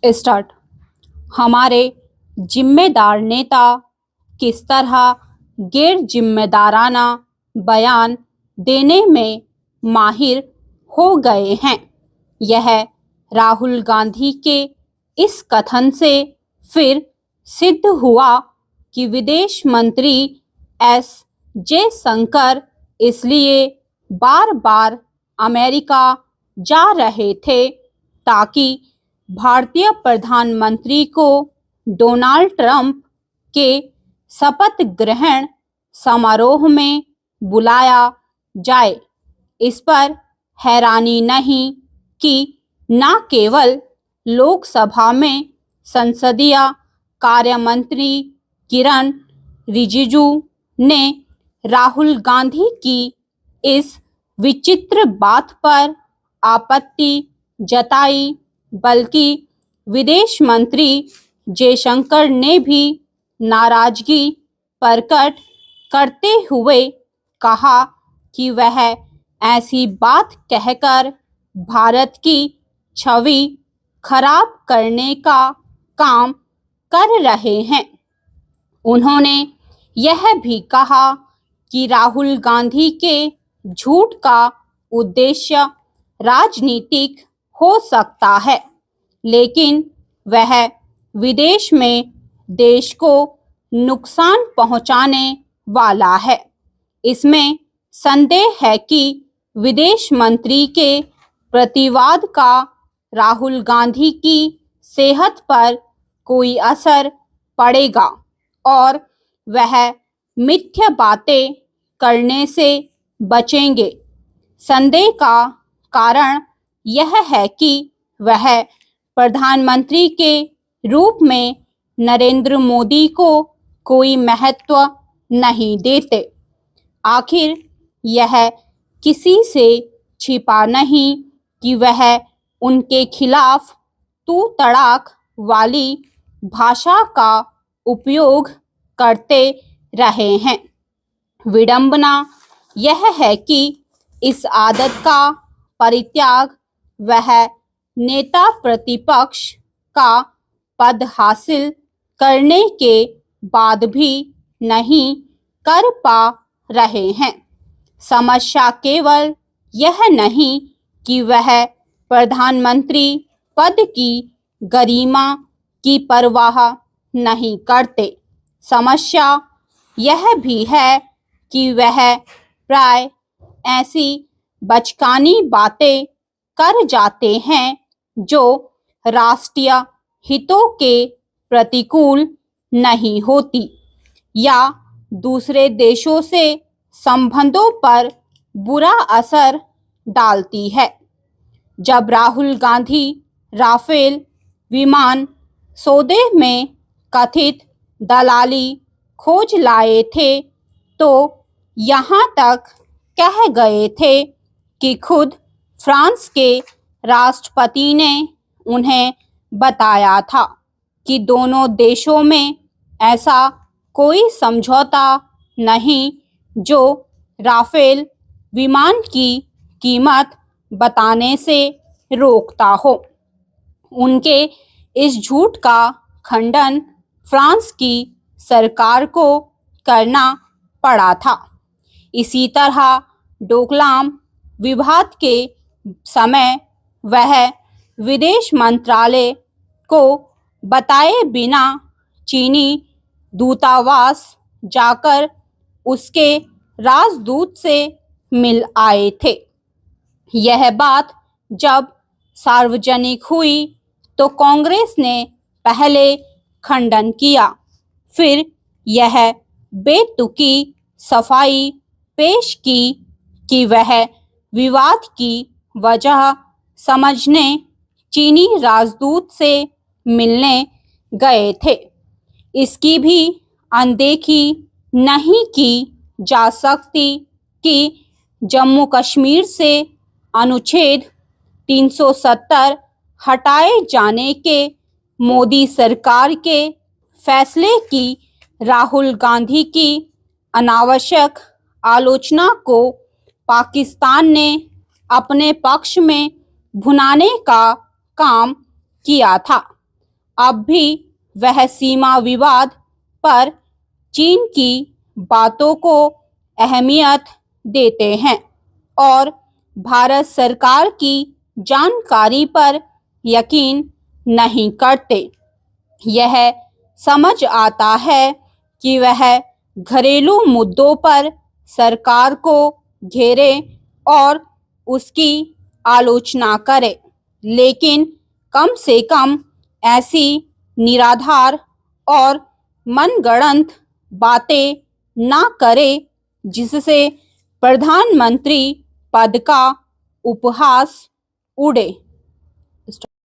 Start. हमारे जिम्मेदार नेता किस तरह गैर जिम्मेदाराना बयान देने में माहिर हो गए हैं, यह राहुल गांधी के इस कथन से फिर सिद्ध हुआ कि विदेश मंत्री एस जयशंकर इसलिए बार बार अमेरिका जा रहे थे ताकि भारतीय प्रधानमंत्री को डोनाल्ड ट्रंप के शपथ ग्रहण समारोह में बुलाया जाए। इस पर हैरानी नहीं कि न केवल लोकसभा में संसदीय कार्य मंत्री किरण रिजिजू ने राहुल गांधी की इस विचित्र बात पर आपत्ति जताई, बल्कि विदेश मंत्री जयशंकर ने भी नाराजगी प्रकट करते हुए कहा कि वह ऐसी बात कहकर भारत की छवि खराब करने का काम कर रहे हैं। उन्होंने यह भी कहा कि राहुल गांधी के झूठ का उद्देश्य राजनीतिक हो सकता है, लेकिन वह विदेश में देश को नुकसान पहुंचाने वाला है। इसमें संदेह है कि विदेश मंत्री के प्रतिवाद का राहुल गांधी की सेहत पर कोई असर पड़ेगा और वह मिथ्या बातें करने से बचेंगे। संदेह का कारण यह है कि वह प्रधानमंत्री के रूप में नरेंद्र मोदी को कोई महत्व नहीं देते। आखिर यह किसी से छिपा नहीं कि वह उनके खिलाफ तू तड़ाक वाली भाषा का उपयोग करते रहे हैं। विडंबना यह है कि इस आदत का परित्याग वह नेता प्रतिपक्ष का पद हासिल करने के बाद भी नहीं कर पा रहे हैं। समस्या केवल यह नहीं कि वह प्रधानमंत्री पद की गरिमा की परवाह नहीं करते। समस्या यह भी है कि वह प्राय ऐसी बचकानी बातें कर जाते हैं जो राष्ट्रीय हितों के प्रतिकूल नहीं होती या दूसरे देशों से संबंधों पर बुरा असर डालती है। जब राहुल गांधी राफेल विमान सौदे में कथित दलाली खोज लाए थे तो यहाँ तक कह गए थे कि खुद फ्रांस के राष्ट्रपति ने उन्हें बताया था कि दोनों देशों में ऐसा कोई समझौता नहीं जो राफेल विमान की कीमत बताने से रोकता हो। उनके इस झूठ का खंडन फ्रांस की सरकार को करना पड़ा था। इसी तरह डोकलाम विवाद के समय वह विदेश मंत्रालय को बताए बिना चीनी दूतावास जाकर उसके राजदूत से मिल आए थे। यह बात जब सार्वजनिक हुई तो कांग्रेस ने पहले खंडन किया, फिर यह बेतुकी सफाई पेश की कि वह विवाद की वजह समझने चीनी राजदूत से मिलने गए थे। इसकी भी अनदेखी नहीं की जा सकती कि जम्मू कश्मीर से अनुच्छेद 370 हटाए जाने के मोदी सरकार के फैसले की राहुल गांधी की अनावश्यक आलोचना को पाकिस्तान ने अपने पक्ष में भुनाने का काम किया था। अब भी वह सीमा विवाद पर चीन की बातों को अहमियत देते हैं और भारत सरकार की जानकारी पर यकीन नहीं करते। यह समझ आता है कि वह घरेलू मुद्दों पर सरकार को घेरे और उसकी आलोचना करे, लेकिन कम से कम ऐसी निराधार और मनगढ़ंत बातें ना करे जिससे प्रधानमंत्री पद का उपहास उड़े।